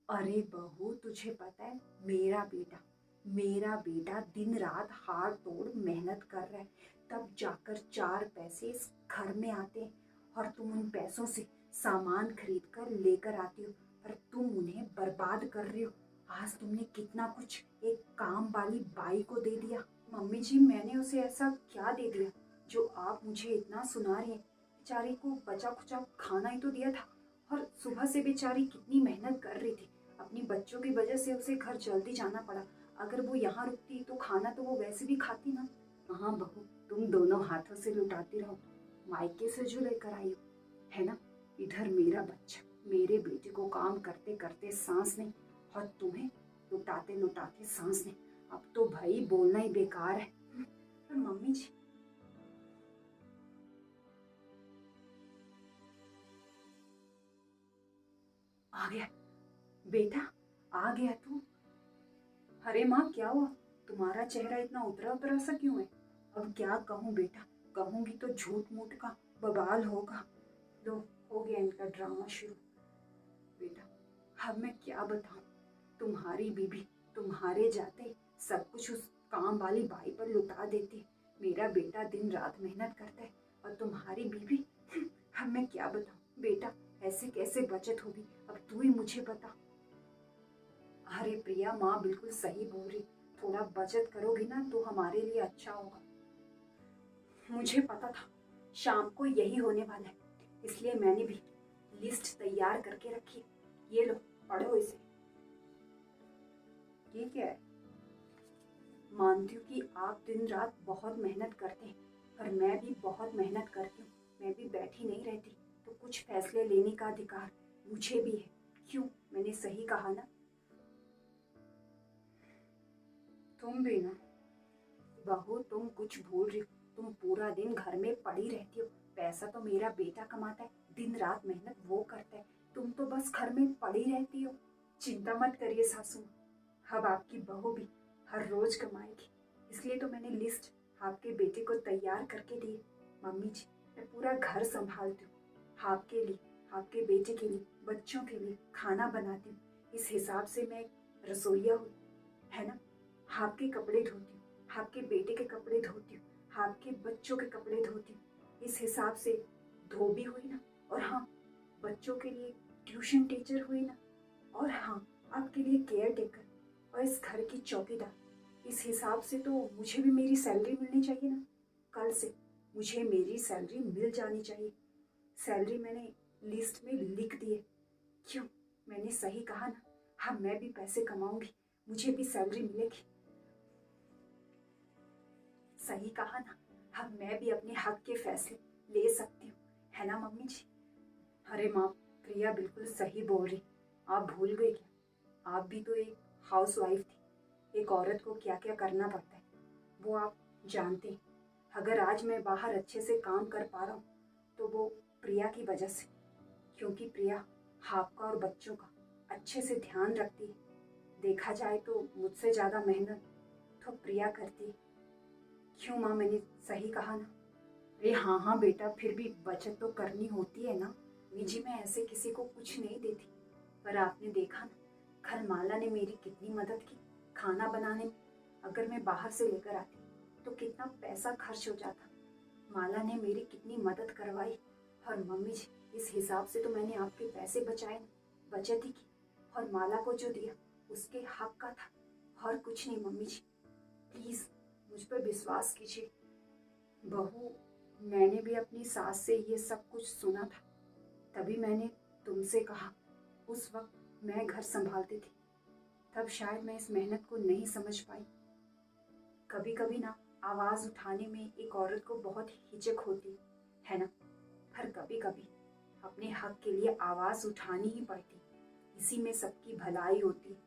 अरे बहू, तुझे पता है मेरा बेटा दिन रात हाड़ तोड़ मेहनत कर रहा है, तब जाकर चार पैसे इस घर में आते हैं। और तुम उन पैसों से सामान खरीद कर लेकर आती हो, पर तुम उन्हें बर्बाद कर रही हो। आज तुमने कितना कुछ एक काम वाली बाई को दे दिया। मम्मी जी, मैंने उसे ऐसा क्या दे दिया जो आप मुझे इतना सुना रही हैं? बेचारी को बचा खुचा खाना ही तो दिया था। और सुबह से बेचारी कितनी मेहनत कर रही थी, अपनी बच्चों की वजह से उसे घर जल्दी जाना पड़ा। अगर वो यहाँ रुकती तो खाना तो वो वैसे भी खाती ना। हाँ बहू, तुम दोनों हाथों से लुटाती रहो, मायके से जो लेकर आई हो, है ना। इधर मेरा बच्चा, मेरे बेटे को काम करते करते सांस नहीं, और तुम्हें लुटाते लुटाते सांस नहीं। अब तो भाई बोलना ही बेकार है। पर मम्मी जी, आ गया बेटा, आ गया तू। अरे माँ, क्या हुआ? तुम्हारा चेहरा इतना उतरा उतरा सा क्यों है? अब क्या कहूँ बेटा, कहूंगी तो झूठ मूठ का बवाल होगा। लो, हो गया इनका ड्रामा शुरू। बेटा, अब मैं क्या बताऊं, तुम्हारी बीबी तुम्हारे जाते सब कुछ उस काम वाली बाई पर लुटा देती। मेरा बेटा दिन रात मेहनत करता है, और तुम्हारी बीबी अब मैं क्या बताऊं बेटा, ऐसे कैसे बचत होगी? अब तू ही मुझे बता। अरे प्रिया, माँ बिल्कुल सही बोल रही। थोड़ा बचत करोगी ना तो हमारे लिए अच्छा होगा। मुझे पता था शाम को यही होने वाला है, इसलिए मैंने भी लिस्ट तैयार करके रखी। ये लो, पढ़ो इसे। ये क्या है? मानती हूँ कि आप दिन रात बहुत मेहनत करते हैं, पर मैं भी बहुत मेहनत करती हूँ। मैं भी बैठी नहीं रहती, तो कुछ फैसले लेने का अधिकार मुझे भी है। क्यों, मैंने सही कहा ना? तुम भी ना बहू, तुम कुछ भूल रही हो। तुम पूरा दिन घर में पड़ी रहती हो। पैसा तो मेरा बेटा कमाता है, दिन रात मेहनत वो करता है। तुम तो बस घर में पड़ी रहती हो। चिंता मत करिए सासू, अब आपकी बहू भी हर रोज कमाएगी। इसलिए तो मैंने लिस्ट आपके बेटे को तैयार करके दी है। मम्मी जी, मैं पूरा घर संभालती हूँ, आपके लिए, आपके बेटे के लिए, बच्चों के लिए खाना बनाती हूँ। इस हिसाब से मैं रसोइया हूँ, है ना। आपके कपड़े धोती हूँ, आपके बेटे के कपड़े धोती हूँ, आपके बच्चों के कपड़े धोती हूँ। इस हिसाब से धोबी हुई ना। और हाँ, बच्चों के लिए ट्यूशन टीचर हुई ना। और हाँ, आपके लिए केयर टेकर और इस घर की चौकीदार। इस हिसाब से तो मुझे भी मेरी सैलरी मिलनी चाहिए ना। कल से मुझे मेरी सैलरी मिल जानी चाहिए। सैलरी मैंने लिस्ट में लिख दी है। क्यों, मैंने सही कहा ना? हाँ, मैं भी पैसे कमाऊंगी, मुझे भी सैलरी मिलेगी। सही कहा ना? अब मैं भी अपने हक के फैसले ले सकती हूँ, है ना मम्मी जी। अरे माँ, प्रिया बिल्कुल सही बोल रही। आप भूल गए क्या? आप भी तो एक हाउस वाइफ थी। एक औरत को क्या क्या करना पड़ता है वो आप जानते हैं। अगर आज मैं बाहर अच्छे से काम कर पा रहा हूँ तो वो प्रिया की वजह से, क्योंकि प्रिया आपका और बच्चों का अच्छे से ध्यान रखती है। देखा जाए तो मुझसे ज़्यादा मेहनत तो प्रिया करती है। क्यों माँ, मैंने सही कहा ना? अरे हाँ हाँ बेटा, फिर भी बचत तो करनी होती है ना। निजी में ऐसे किसी को कुछ नहीं देती। पर आपने देखा ना, कल माला ने मेरी कितनी मदद की खाना बनाने में। अगर मैं बाहर से लेकर आती तो कितना पैसा खर्च हो जाता। माला ने मेरी कितनी मदद करवाई। और मम्मी जी, इस हिसाब से तो मैंने आपके पैसे बचाए ना, बचत ही की। और माला को जो दिया उसके हक का था, और कुछ नहीं। मम्मी जी, प्लीज मुझ पर विश्वास कीजिए। बहू, मैंने भी अपनी सास से ये सब कुछ सुना था, तभी मैंने तुमसे कहा। उस वक्त मैं घर संभालती थी, तब शायद मैं इस मेहनत को नहीं समझ पाई। कभी कभी ना, आवाज उठाने में एक औरत को बहुत हिचक होती है ना। पर कभी कभी अपने हक के लिए आवाज उठानी ही पड़ती। इसी में सबकी भलाई होती।